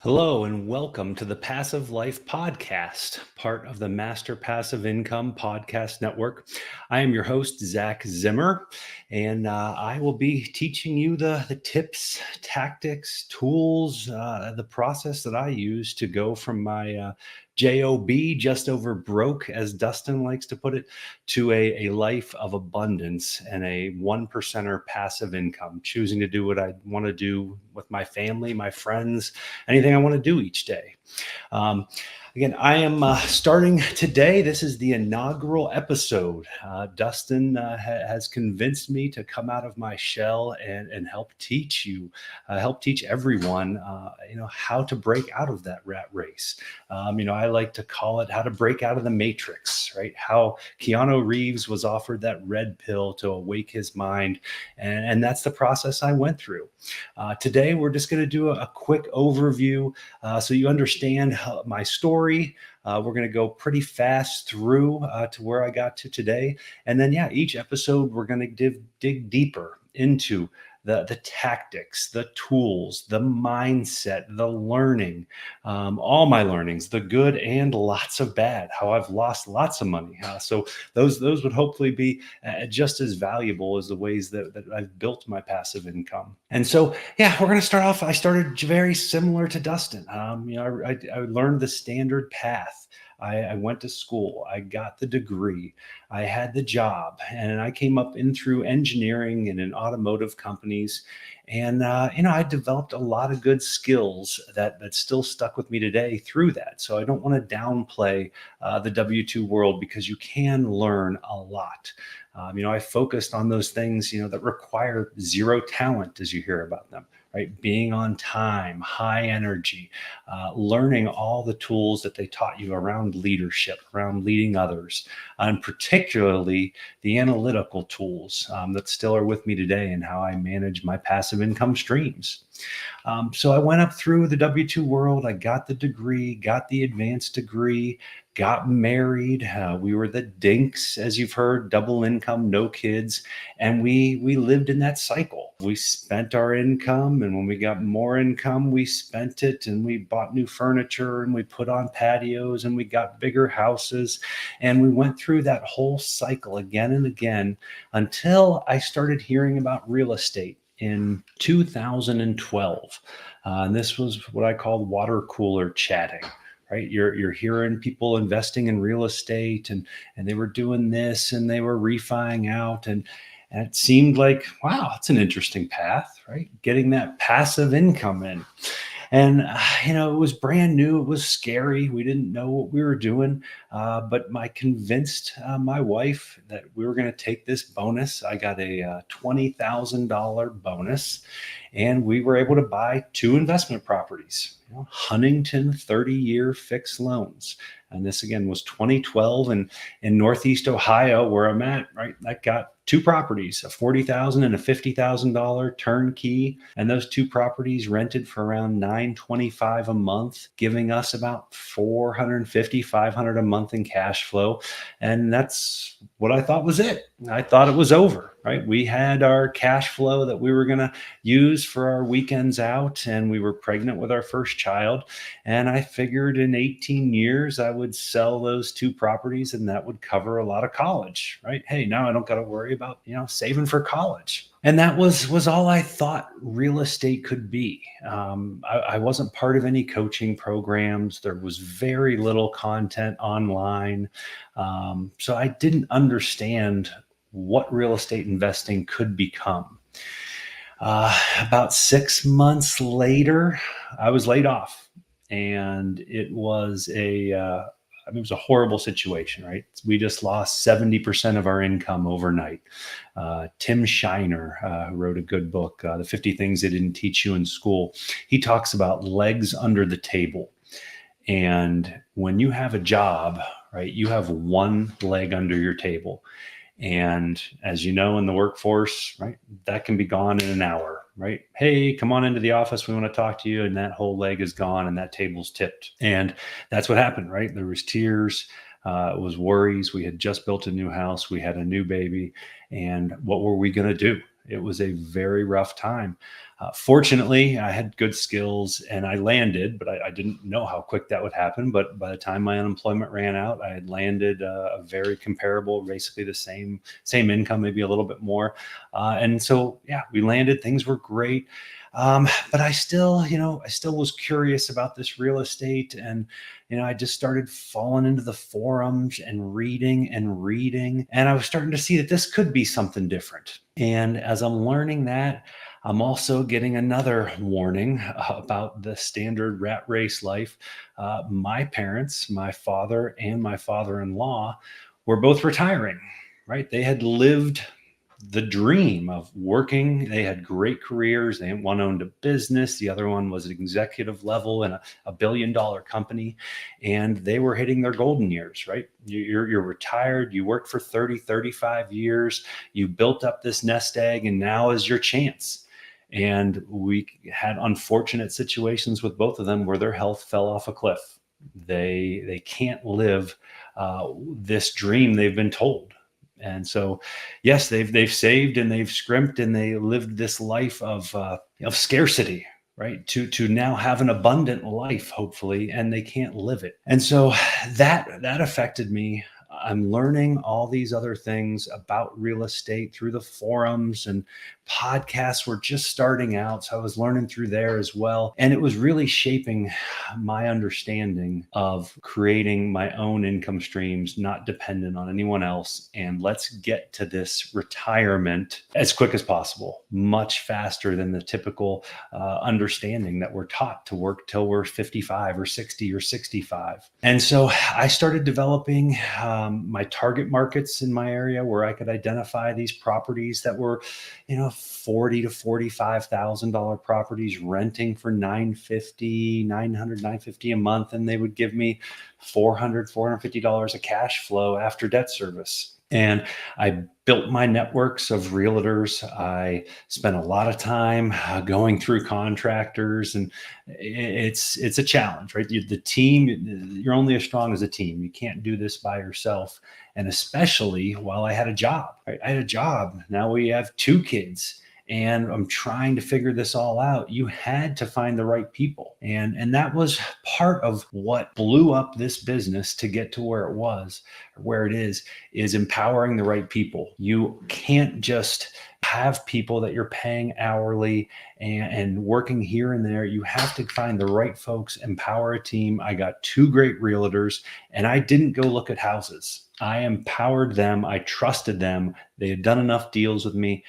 Hello and welcome to the Passive Life Podcast, part of the Master Passive Income Podcast Network. I am your host, Zach Zimmer, and I will be teaching you the tips, tactics, tools, the process that I use to go from my JOB, just over broke, as Dustin likes to put it, to a life of abundance and a one percenter passive income, choosing to do what I want to do with my family, my friends, anything I want to do each day. Um, Again, I am starting today. This is the inaugural episode. Dustin has convinced me to come out of my shell and help teach you, help teach everyone, how to break out of that rat race. I like to call it how to break out of the matrix, right? How Keanu Reeves was offered that red pill to awake his mind. And that's the process I went through. Today, we're just going to do a quick overview so you understand my story. We're going to go pretty fast through to where I got to today. And then, each episode, we're going to dig deeper into the tactics, the tools, the mindset, the learning, all my learnings, the good and lots of bad, how I've lost lots of money. So those would hopefully be just as valuable as the ways that I've built my passive income. And so, we're going to start off. I started very similar to Dustin. I learned the standard path. I went to school, I got the degree, I had the job, and I came up in through engineering and in automotive companies. And, I developed a lot of good skills that still stuck with me today through that. So I don't want to downplay the W-2 world, because you can learn a lot. I focused on those things, that require zero talent, as you hear about them, right? Being on time, high energy, learning all the tools that they taught you around leadership, around leading others, and particularly the analytical tools that still are with me today and how I manage my passive income streams. So I went up through the W-2 world. I got the degree, got the advanced degree, got married. We were the dinks, as you've heard, double income, no kids. And we lived in that cycle. We spent our income, and when we got more income, we spent it, and we bought new furniture, and we put on patios, and we got bigger houses. And we went through that whole cycle again and again until I started hearing about real estate in 2012. And this was what I called water cooler chatting. Right, you're hearing people investing in real estate, and they were doing this, and they were refining out, and it seemed like, wow, it's an interesting path, right? Getting that passive income in. And, it was brand new. It was scary. We didn't know what we were doing. But I convinced my wife that we were going to take this bonus. I got a $20,000 bonus, and we were able to buy two investment properties, Huntington 30-year fixed loans. And this, again, was 2012, and in Northeast Ohio, where I'm at, right? That got two properties, a $40,000 and a $50,000 turnkey. And those two properties rented for around $925 a month, giving us about $450, $500 a month in cash flow. And that's what I thought was it. I thought it was over, right? We had our cash flow that we were going to use for our weekends out, and we were pregnant with our first child. And I figured in 18 years, I would sell those two properties, and that would cover a lot of college, right? Hey, now I don't got to worry about, saving for college. And that was all I thought real estate could be. I wasn't part of any coaching programs. There was very little content online. So I didn't understand what real estate investing could become. About 6 months later, I was laid off, and it was it was a horrible situation, right? We just lost 70% of our income overnight. Tim Shiner, who wrote a good book, The 50 Things They Didn't Teach You in School, he talks about legs under the table. And when you have a job, right, you have one leg under your table. And as you know, in the workforce, right, that can be gone in an hour, right? Hey, come on into the office. We want to talk to you. And that whole leg is gone, and that table's tipped. And that's what happened, right? There was tears. It was worries. We had just built a new house. We had a new baby. And what were we going to do? It was a very rough time. Fortunately, I had good skills and I landed, but I didn't know how quick that would happen. But by the time my unemployment ran out, I had landed a very comparable, basically the same income, maybe a little bit more. And so, yeah, we landed. Things were great. But I still was curious about this real estate. And, I just started falling into the forums and reading and reading. And I was starting to see that this could be something different. And as I'm learning that, I'm also getting another warning about the standard rat race life. My parents, my father and my father in law, were both retiring, right? They had lived the dream of working. They had great careers. One owned a business, the other one was an executive level in a billion-dollar company, and they were hitting their golden years, right? You're retired, you worked for 30, 35 years, you built up this nest egg, and now is your chance. And we had unfortunate situations with both of them where their health fell off a cliff. They can't live this dream they've been told. And so, yes, they've saved and they've scrimped and they lived this life of scarcity, right? To now have an abundant life, hopefully, and they can't live it. And so that affected me. I'm learning all these other things about real estate through the forums, and podcasts were just starting out. So I was learning through there as well. And it was really shaping my understanding of creating my own income streams, not dependent on anyone else. And let's get to this retirement as quick as possible, much faster than the typical understanding that we're taught to work till we're 55 or 60 or 65. And so I started developing my target markets in my area where I could identify these properties that were, $40 to $45,000 properties renting for $950 a month, and they would give me $450 of cash flow after debt service. And I built my networks of realtors. I spent a lot of time going through contractors, and it's a challenge, right? The team, you're only as strong as a team. You can't do this by yourself. And especially while I had a job, right? I had a job. Now we have two kids, and I'm trying to figure this all out. You had to find the right people. And that was part of what blew up this business to get to where it was, where it is empowering the right people. You can't just have people that you're paying hourly and working here and there. You have to find the right folks, empower a team. I got two great realtors, and I didn't go look at houses. I empowered them. I trusted them. They had done enough deals with me.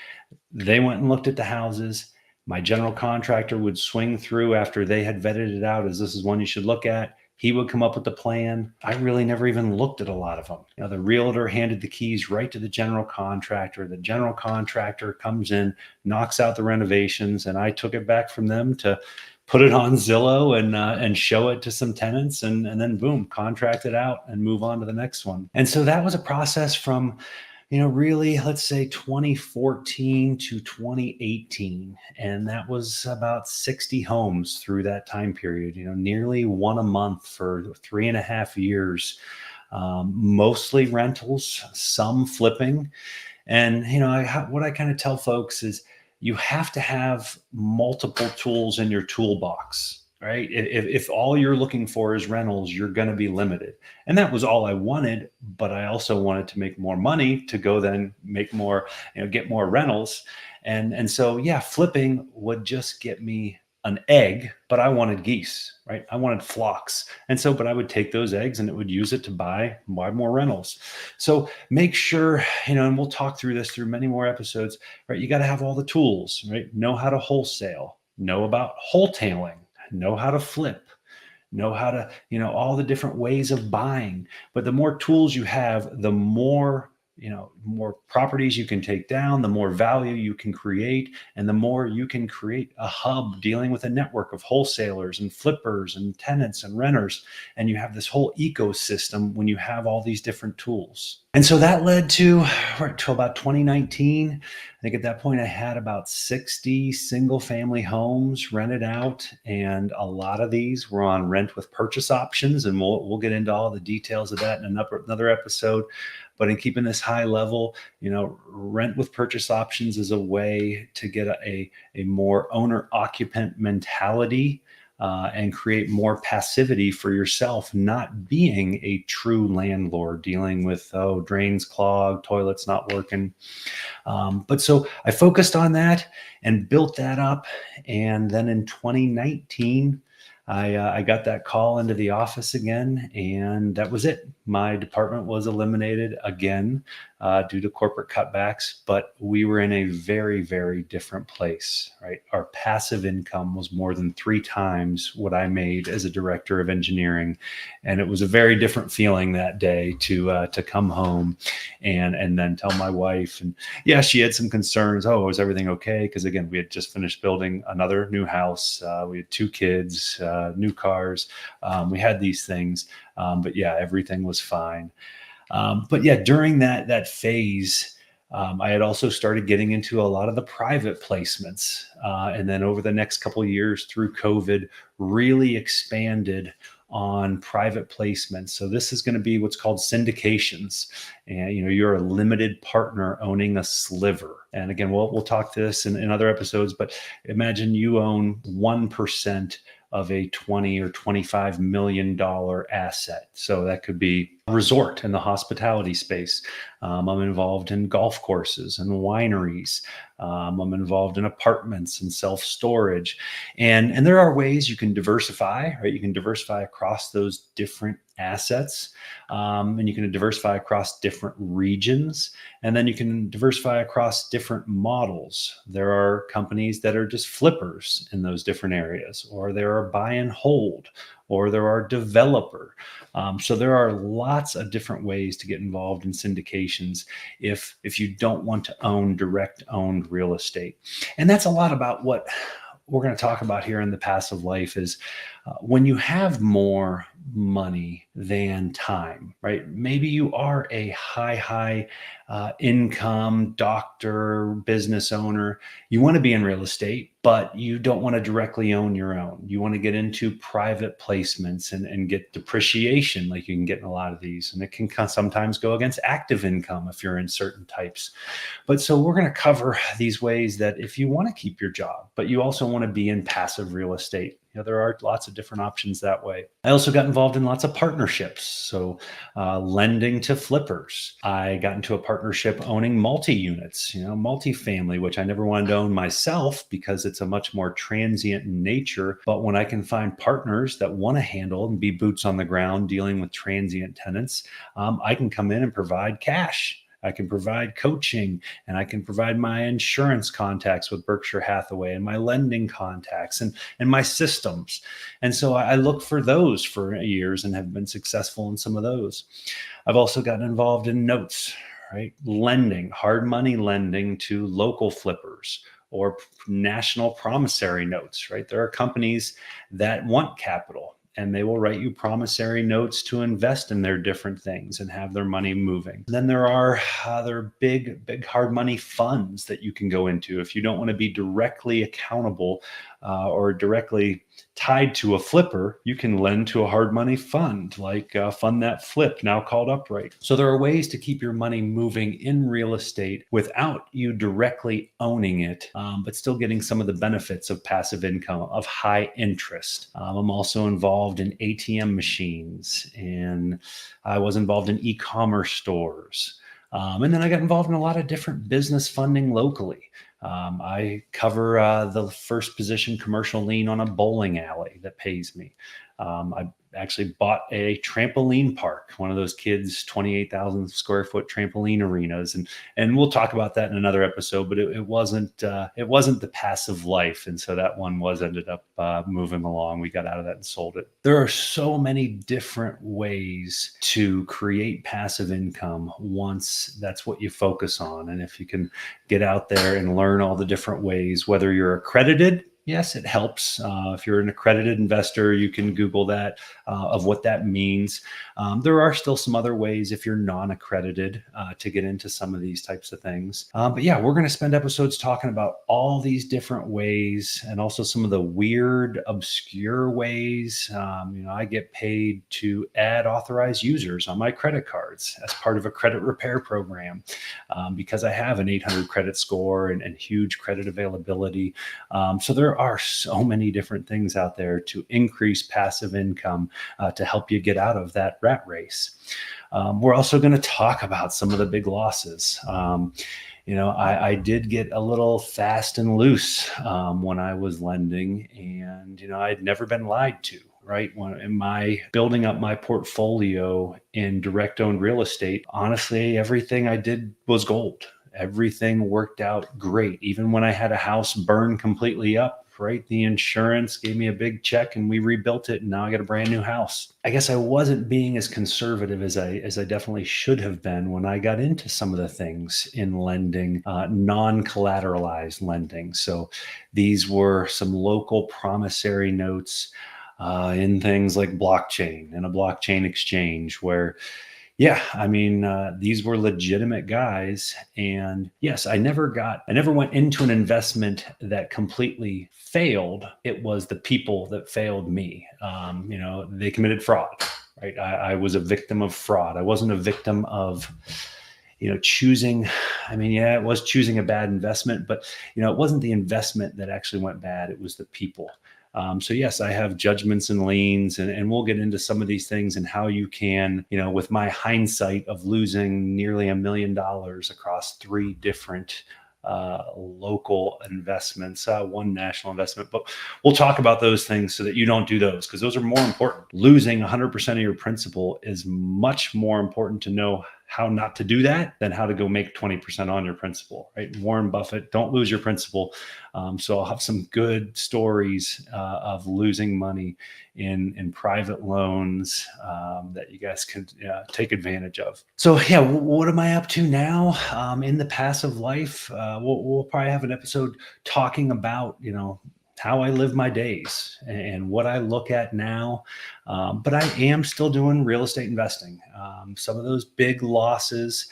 They went and looked at the houses. My general contractor would swing through after they had vetted it out as this is one you should look at. He would come up with the plan. I really never even looked at a lot of them. The realtor handed the keys right to the general contractor. The general contractor comes in, knocks out the renovations, and I took it back from them to put it on Zillow and show it to some tenants, and then boom, contract it out and move on to the next one. And so that was a process from really, let's say 2014 to 2018. And that was about 60 homes through that time period, nearly one a month for 3.5 years, mostly rentals, some flipping. And, what I kind of tell folks is you have to have multiple tools in your toolbox, right? If all you're looking for is rentals, you're going to be limited. And that was all I wanted, but I also wanted to make more money to go then make more, get more rentals. And so, yeah, flipping would just get me an egg, but I wanted geese, right? I wanted flocks. And so, but I would take those eggs and it would use it to buy more rentals. So make sure, and we'll talk through this through many more episodes, right? You got to have all the tools, right? Know how to wholesale, know about wholetailing, know how to flip, know how to, all the different ways of buying. But the more tools you have, the more, more properties you can take down, the more value you can create, and the more you can create a hub dealing with a network of wholesalers and flippers and tenants and renters. And you have this whole ecosystem when you have all these different tools. And so that led to about 2019. I think at that point I had about 60 single family homes rented out, and a lot of these were on rent with purchase options. And we'll get into all the details of that in another episode. but in keeping this high level, rent with purchase options is a way to get a more owner occupant mentality, and create more passivity for yourself, not being a true landlord dealing with, oh, drains clogged, toilets not working. But so I focused on that and built that up. And then in 2019, I got that call into the office again, and that was it. My department was eliminated again, due to corporate cutbacks, but we were in a very, very different place, right? Our passive income was more than 3 times what I made as a director of engineering. And it was a very different feeling that day to come home and then tell my wife. And yeah, she had some concerns. Oh, was everything okay? Because again, we had just finished building another new house. We had 2 kids, new cars. We had these things, but yeah, everything was fine. But yeah, during that phase, I had also started getting into a lot of the private placements, and then over the next couple of years through COVID, really expanded on private placements. So this is going to be what's called syndications, and you're a limited partner owning a sliver. And again, we'll talk to this in other episodes, but imagine you own 1% of a 20 or $25 million asset. So that could be a resort in the hospitality space. I'm involved in golf courses and wineries. I'm involved in apartments and self-storage. And there are ways you can diversify, right? You can diversify across those different assets, and you can diversify across different regions, and then you can diversify across different models. There are companies that are just flippers in those different areas, or there are buy and hold, or there are developer. So there are lots of different ways to get involved in syndications if you don't want to own direct owned real estate. And that's a lot about what we're going to talk about here in the passive life is, when you have more money than time, right? Maybe you are a high income doctor, business owner. You want to be in real estate, but you don't want to directly own your own. You want to get into private placements and get depreciation like you can get in a lot of these. And it can sometimes go against active income if you're in certain types. But so we're going to cover these ways that if you want to keep your job, but you also want to be in passive real estate, there are lots of different options that way. I also got involved in lots of partnerships. So lending to flippers. I got into a partnership owning multi-units, multifamily, which I never wanted to own myself because it's a much more transient in nature. But when I can find partners that want to handle and be boots on the ground dealing with transient tenants, I can come in and provide cash. I can provide coaching, and I can provide my insurance contacts with Berkshire Hathaway and my lending contacts and my systems. And so I look for those for years and have been successful in some of those. I've also gotten involved in notes, right? Lending, hard money lending to local flippers or national promissory notes, right? There are companies that want capital, and they will write you promissory notes to invest in their different things and have their money moving. Then there are other big hard money funds that you can go into if you don't want to be directly accountable, or directly tied to a flipper. You can lend to a hard money fund like Fund That Flip, now called Upright. So there are ways to keep your money moving in real estate without you directly owning it, but still getting some of the benefits of passive income, of high interest. I'm also involved in ATM machines, and I was involved in e-commerce stores. And then I got involved in a lot of different business funding locally. I cover the first position commercial lien on a bowling alley that pays me. I actually bought a trampoline park, one of those kids' 28,000 square foot trampoline arenas. And we'll talk about that in another episode, but it wasn't the passive life. And so that one ended up moving along. We got out of that and sold it. There are so many different ways to create passive income once that's what you focus on. And if you can get out there and learn all the different ways, whether you're accredited Yes, it helps. If you're an accredited investor, you can Google that of what that means. There are still some other ways if you're non-accredited to get into some of these types of things. But yeah, we're going to spend episodes talking about all these different ways and also some of the weird, obscure ways. I get paid to add authorized users on my credit cards as part of a credit repair program because I have an 800 credit score and huge credit availability. So there are so many different things out there to increase passive income to help you get out of that rat race. We're also going to talk about some of the big losses. I did get a little fast and loose when I was lending, and I'd never been lied to. Right when in my building up my portfolio in direct owned real estate, honestly, everything I did was gold. Everything worked out great. Even when I had a house burn completely up, right? The insurance gave me a big check and we rebuilt it. And now I got a brand new house. I guess I wasn't being as conservative as I definitely should have been when I got into some of the things in lending, non-collateralized lending. So these were some local promissory notes in things like blockchain and a blockchain exchange where yeah, I mean, these were legitimate guys. And yes, I never went into an investment that completely failed. It was the people that failed me. They committed fraud, right? I was a victim of fraud. I wasn't a victim of, choosing. I mean, yeah, it was choosing a bad investment, but, it wasn't the investment that actually went bad. It was the people. So yes, I have judgments and liens, and we'll get into some of these things and how you can, with my hindsight of losing nearly $1 million across three different local investments, one national investment. But we'll talk about those things so that you don't do those because those are more important. Losing 100% of your principal is much more important to know how not to do that than how to go make 20% on your principal, right? Warren Buffett, don't lose your principal. So I'll have some good stories of losing money in private loans that you guys can take advantage of. So yeah, what am I up to now in the passive life? We'll probably have an episode talking about how I live my days and what I look at now. But I am still doing real estate investing. Some of those big losses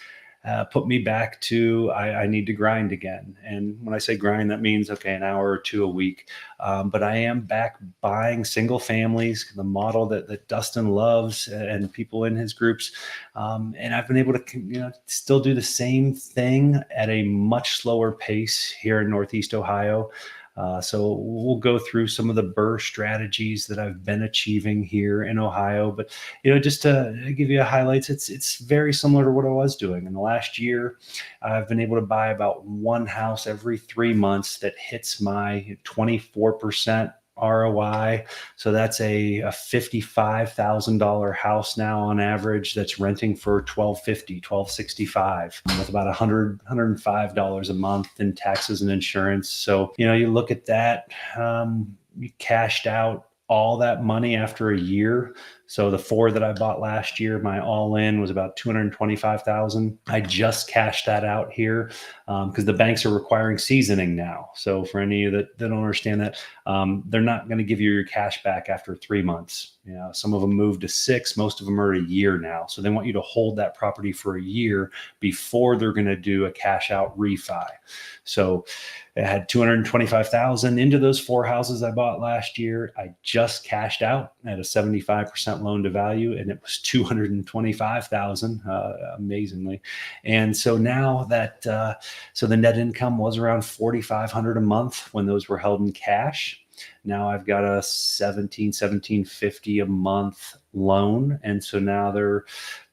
put me back to I need to grind again. And when I say grind, that means okay, an hour or two a week. But I am back buying single families, the model that Dustin loves and people in his groups. And I've been able to still do the same thing at a much slower pace here in Northeast Ohio. So we'll go through some of the BRRRR strategies that I've been achieving here in Ohio. But just to give you a highlights, it's very similar to what I was doing in the last year. I've been able to buy about one house every 3 months that hits my 24% ROI. So that's a $55,000 house now on average that's renting for $1,265 with about $105 a month in taxes and insurance. So, you look at that, you cashed out all that money after a year. So the four that I bought last year, my all in was about 225,000. I just cashed that out here because the banks are requiring seasoning now. So for any of that don't understand that, they're not going to give you your cash back after 3 months. Some of them moved to 6, most of them are a year now. So they want you to hold that property for a year before they're going to do a cash out refi. So I had 225,000 into those four houses I bought last year. I just cashed out at a 75% loan to value, and it was 225,000, amazingly. And so now that so the net income was around 4,500 a month when those were held in cash. Now I've got a 1750 a month loan, and so now they're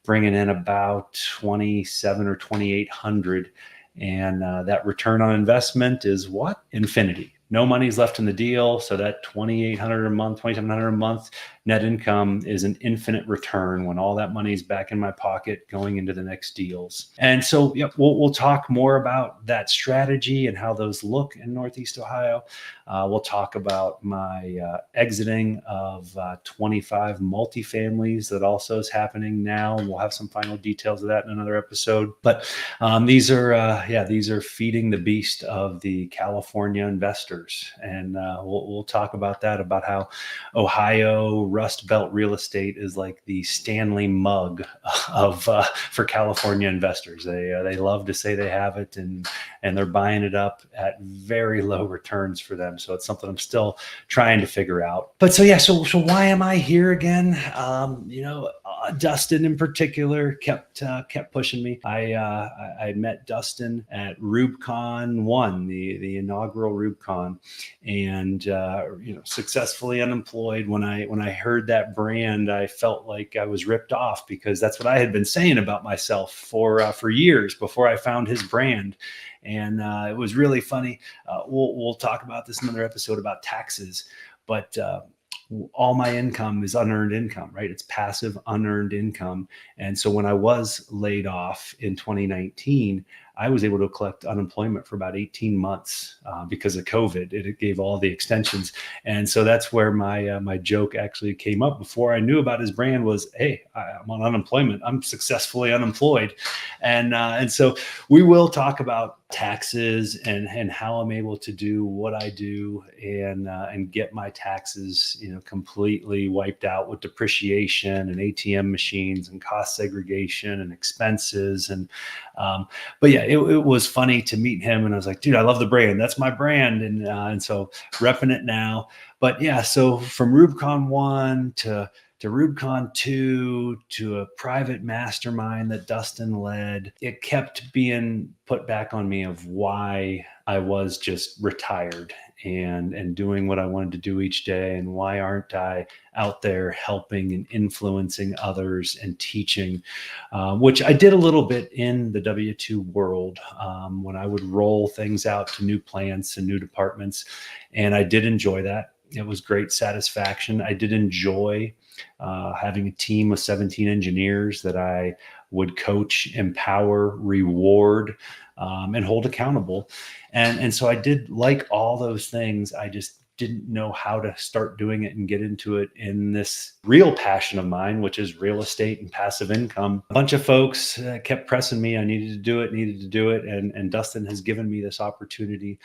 bringing in about 27 or 2,800. And that return on investment is what? Infinity. No money's left in the deal. So that 2,800 a month, 2,700 a month, net income is an infinite return when all that money is back in my pocket going into the next deals. And so, yeah, we'll talk more about that strategy and how those look in Northeast Ohio. We'll talk about my exiting of 25 multifamilies that also is happening now. We'll have some final details of that in another episode. But these are feeding the beast of the California investors, and we'll talk about that, about how Ohio Rust Belt real estate is like the Stanley mug of for California investors. They love to say they have it, and they're buying it up at very low returns for them. So it's something I'm still trying to figure out. But so why am I here again? Dustin in particular kept pushing me. I met Dustin at RubeCon 1, the inaugural RubeCon, and successfully unemployed. When I heard that brand, I felt like I was ripped off, because that's what I had been saying about myself for years before I found his brand. And it was really funny. We'll talk about this in another episode about taxes, but all my income is unearned income, right? It's passive unearned income. And so when I was laid off in 2019, I was able to collect unemployment for about 18 months because of COVID. It gave all the extensions. And so that's where my joke actually came up before I knew about his brand was, hey, I'm on unemployment. I'm successfully unemployed. And so we will talk about taxes and how I'm able to do what I do and get my taxes, completely wiped out with depreciation and ATM machines and cost segregation and expenses. But yeah, it was funny to meet him, and I was like, dude, I love the brand. That's my brand. And so repping it now. But yeah, so from Rubicon 1 to Rubicon 2 to a private mastermind that Dustin led, it kept being put back on me of why I was just retired and doing what I wanted to do each day, and why aren't I out there helping and influencing others and teaching, which I did a little bit in the W-2 world when I would roll things out to new plants and new departments, and I did enjoy that. It was great satisfaction. I did enjoy having a team of 17 engineers that I would coach, empower, reward, and hold accountable. And so I did like all those things. I just didn't know how to start doing it and get into it in this real passion of mine, which is real estate and passive income. A bunch of folks kept pressing me. I needed to do it. And Dustin has given me this opportunity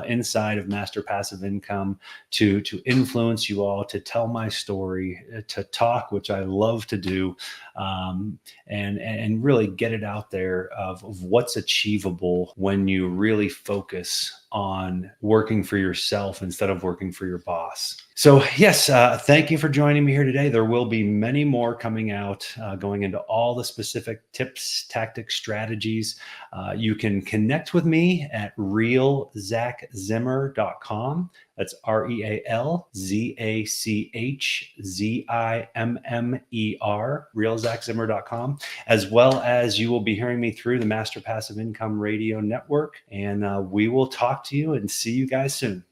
inside of Master Passive Income to influence you all, to tell my story, to talk, which I love to do, and really get it out there of what's achievable when you really focus on working for yourself instead of working for your boss. So yes, thank you for joining me here today. There will be many more coming out, going into all the specific tips, tactics, strategies. You can connect with me at realzachzimmer.com. That's RealZachZimmer, realzachzimmer.com, as well as you will be hearing me through the Master Passive Income Radio Network. And we will talk to you and see you guys soon.